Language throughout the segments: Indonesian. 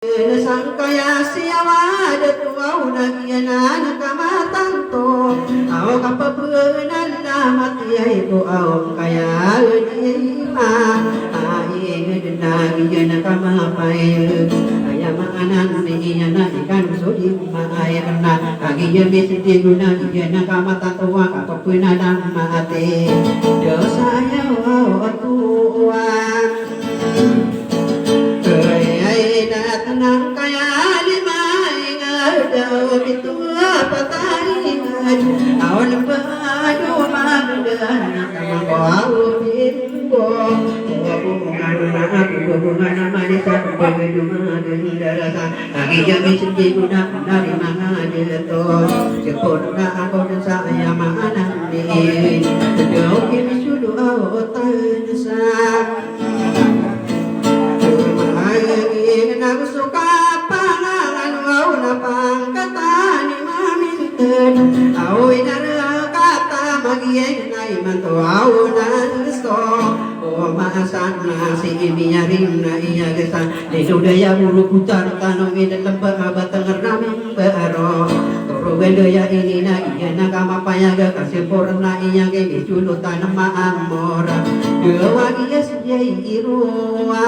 Sangkaya siawa detuau nagianan kamatanto au kapepenan mati itu au kaya ima ai nagianan kamapai ayamanan niana ikan sudi maayana agiya mesiti guna giana kamatanto wa kapepenan mati dosa ya wa tuan tenang kaya lima ingat jauh itu apa tadi awal baju magedan kau pinbo hubungan manis berjumpa dengan rasa lagi jadi sedih guna dari mana jatuh sempurna aku dan saya mana nih jauh kini sudah awal aku suka pangangan wau napang kata ni maminten au inara kata magieng nai mantu au nansto o masan nasi miyaring na iya gesan di daya bulu putar tano ida lembah batang raming baro toro ya ini na iya na kama payaga kasih porna iya ge biculo tanam amora dewa iya sejai irua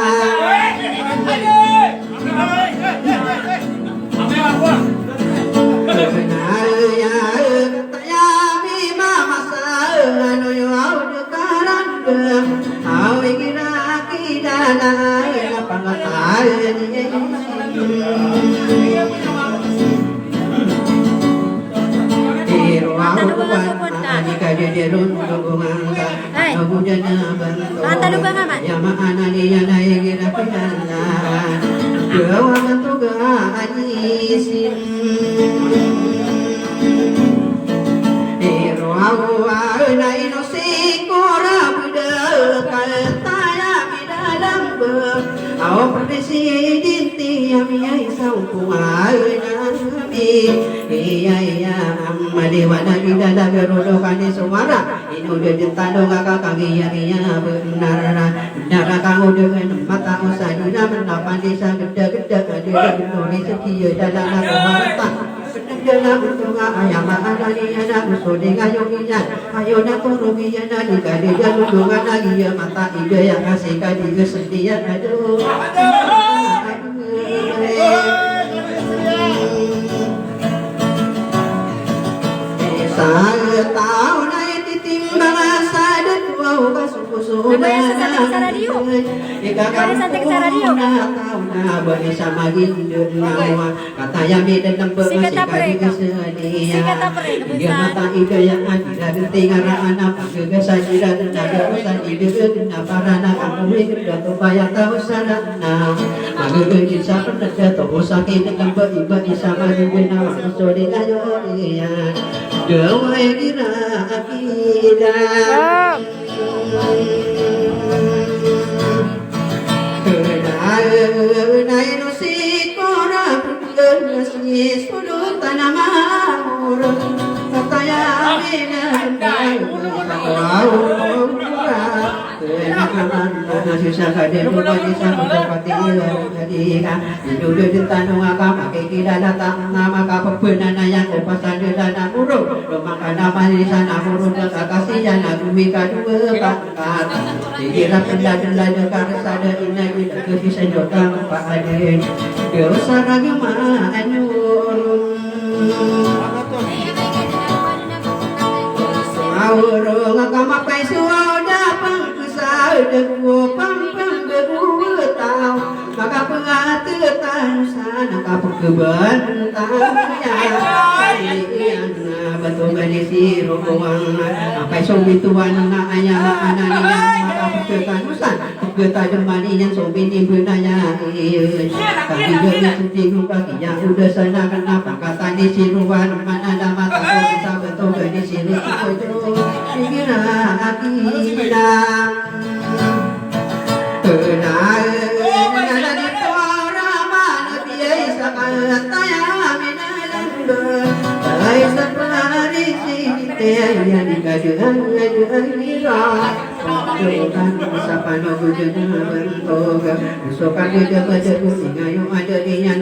Sapano gudena bentoga Sokan gudena bentoga Ngayon ada dinya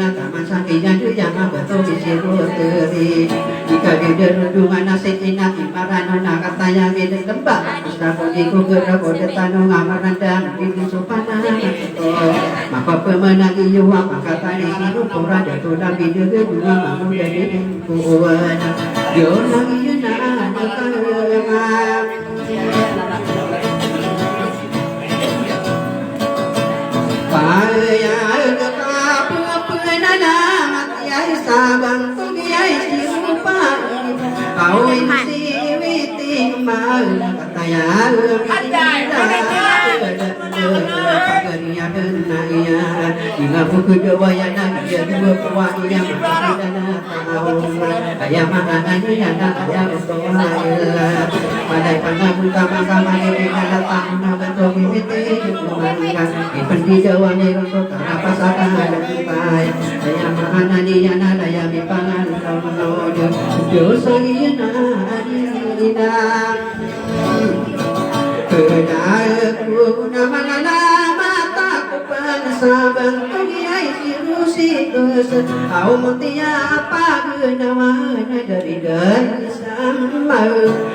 betul disiru teri jika beda rundungan nasib ina imaran kata yang beda tembak Mustafa diku gerak kode tanung amaran dan bikin supana maka pemenang iyo maka tadi siru pura jatuh dan beda kedua mamu dari kuat yo lagi yuna Paya tetap penana mati sabang tu biai sirupa kau isi witi mal kata ya hingga buku dewaya dia dua kuat yang dana tahu ayam makanan dana ayam tua pada pandang utama ini datang betul witi kumangan ipendi Jawa untuk apa saka lepai ayam makanan dana ayam pangan tahu dosa ina ina Kedaku nama mataku penasabang Tugiai sirusi kes Au mutia apa genamanya dari sama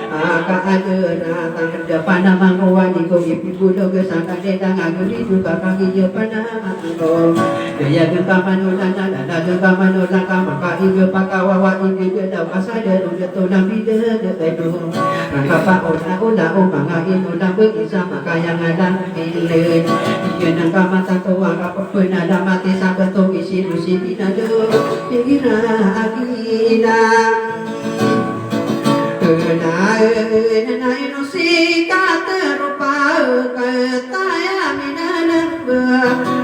Aka ada datang depan nama ngawani Kau ipi budo kesana detang aku diduka kaki jepan nama ngawani Daya gempa manulan dada gempa manulan Maka iga pakawawa iga gedau kasada Udah tunang bida dekedu Rangkapa ula mga inulang beisa maka yang ada pilih Iyan ang kamata ko ang kapapun na damati sa bato isi-usi pinado Higina agila Kenain na inusi katerupa Kataya minanamba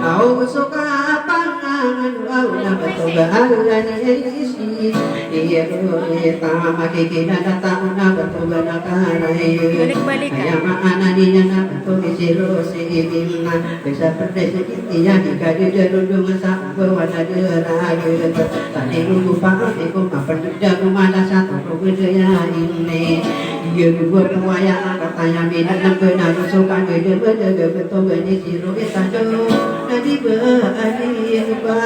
Au suka pangangan Au na bato gahalan isi Iya tama kikina na tao na bato ganakaray Kaya maananinya na bato isiro si ibim na Bisa perdes ikiya di kadi derudung sa bawa na derayu Tani rugu pakati ko maperda kumala sa toko gedaya ini Iya dua pewaya katanya minat ng penarusukan Gede beda beto gani siro itado Nadi beadi ba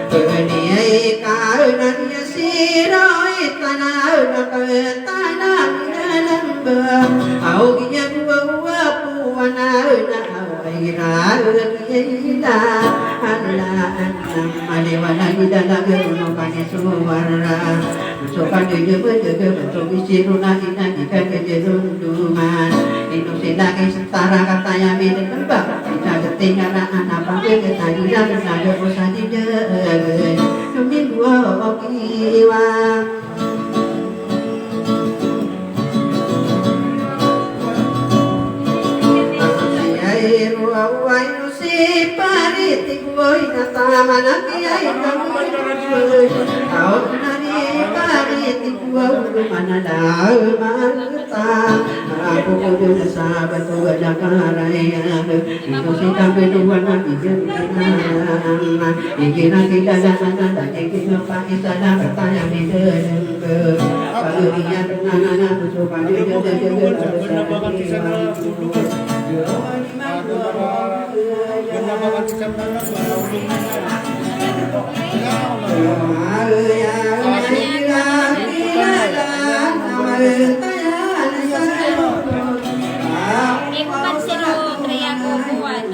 Peniyai kaunannya siroi tanah tanah namba au iya dua puana ira ira Allah malewana idala geruno kane suwara sokan de betul bisiruna ina ika jerunduman itu silake setara katanya milik tembak kita ketinggalan anak panggil ketadian ada usaha tidak demi dua okiwa si pariti boy natama nakiai kamu kau nari pariti boy manada mata aku kudu sahabat tua jakaraya itu si tampe dua nabi jenana ikina kita dana ikina paisa dana katanya mideng kalau dia nana suka dia Ikan silo triangle buat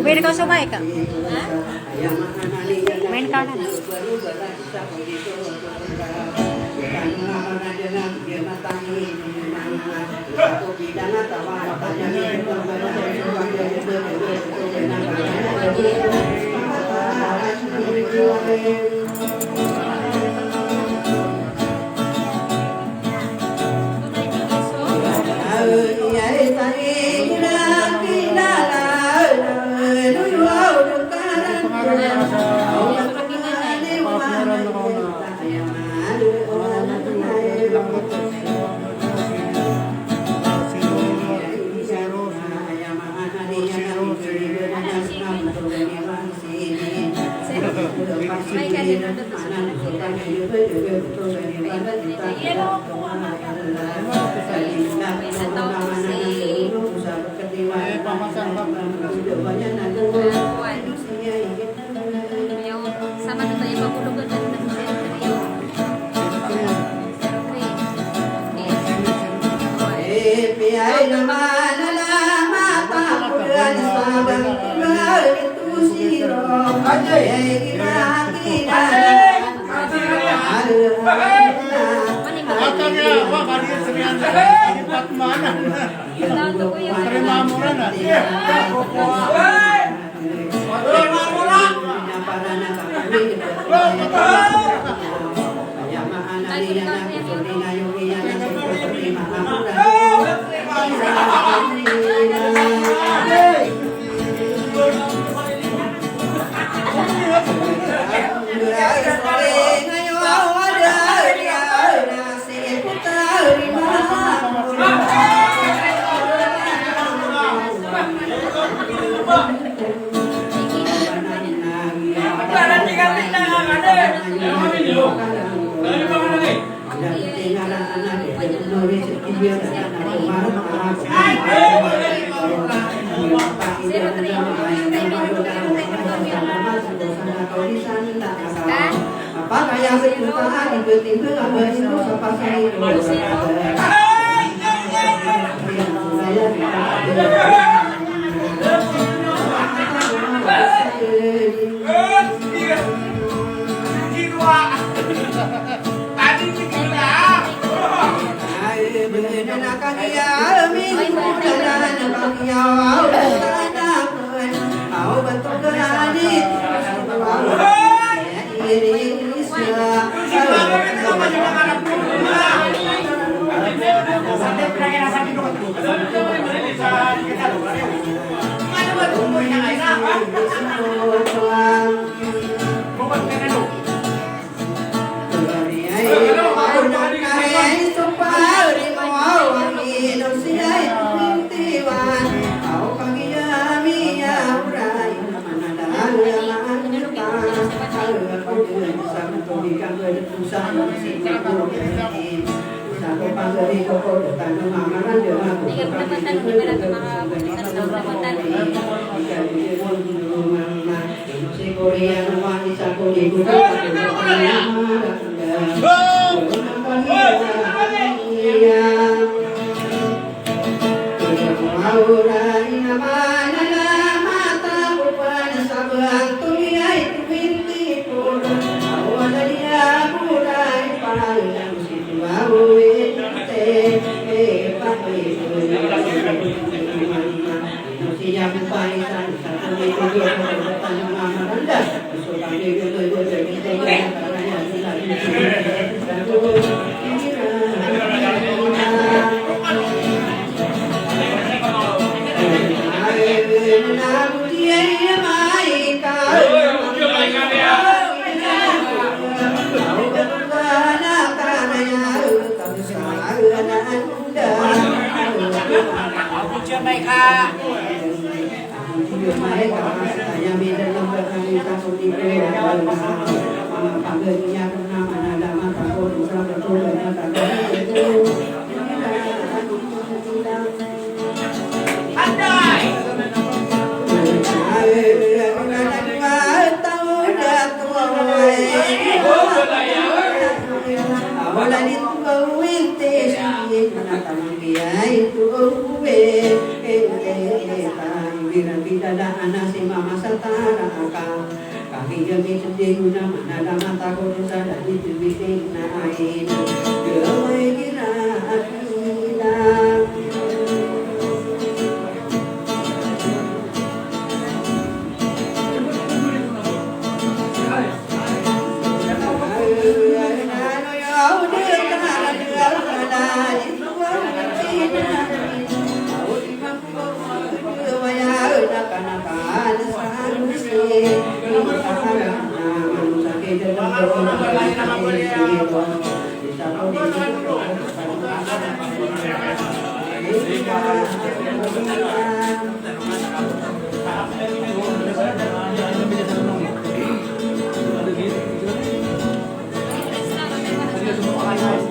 Pwede kau sumay ka? Ha? Main ka na. Yung sama na tayo magulugan ng Ay naman alamat ang ulan sa bangkibal ito siro ay inakinan Kaya sa puntahan, iba-iba ang basin sa pasay.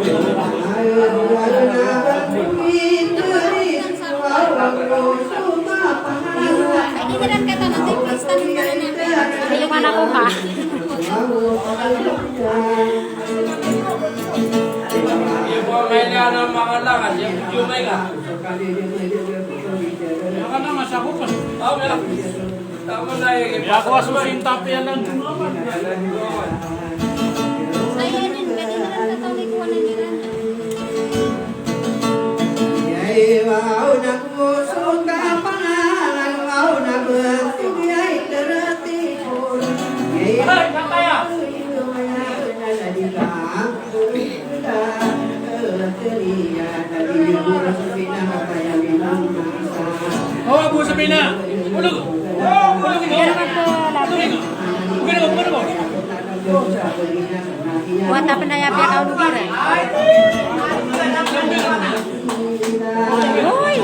Ini tidak kata nanti Kristen di mana aku kah? Ibu mainnya ada makan lah, dia cuma enggak. Karena masa aku kan. Tahu ya? Tahu saya. Ya aku asusin tapi yang nang cuma. Saya din kanina kata likuan ni ran. Oh, Bu Sabina. Ulug. Ulug ini. Bukan apa? Buat apa na yapya kau dugire? Hoy.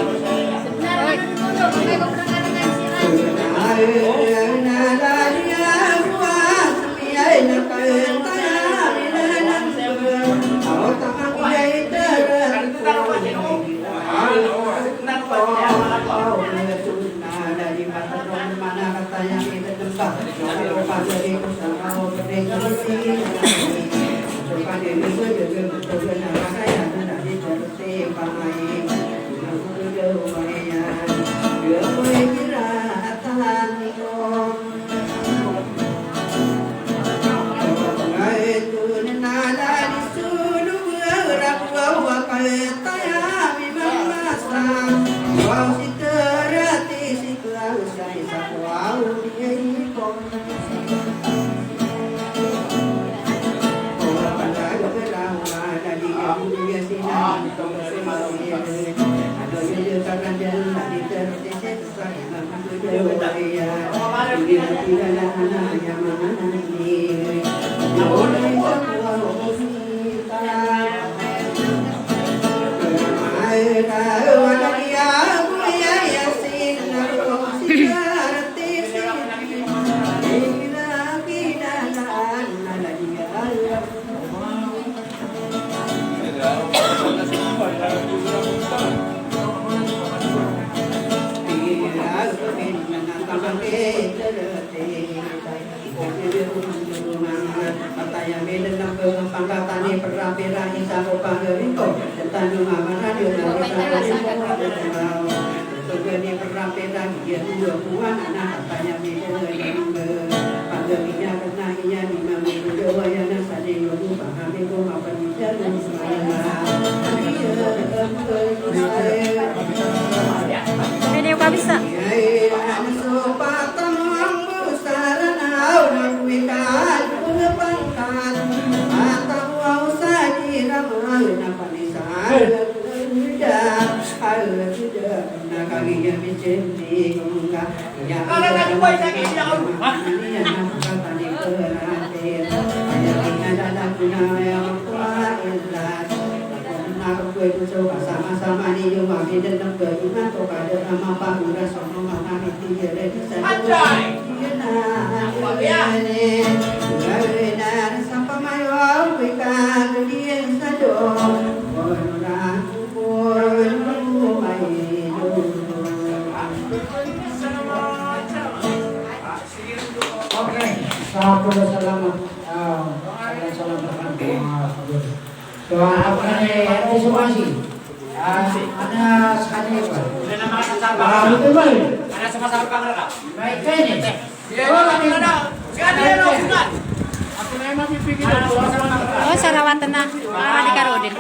Video ka bisa. Sama-sama ni jumpa kita nak berjumpa kepada nama Pangura Sono Mahami Tiga dari Sana. Sampai mayu kita dia sado. Doa apa nih? Ada semua sih. Ada sekali apa? Betul baik. Ada sama-sama kamera. Baik kan ini? Aku memang pikir Oh, sarawatan na. Para di karodin.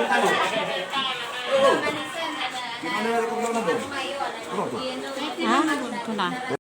Ha? Ito na.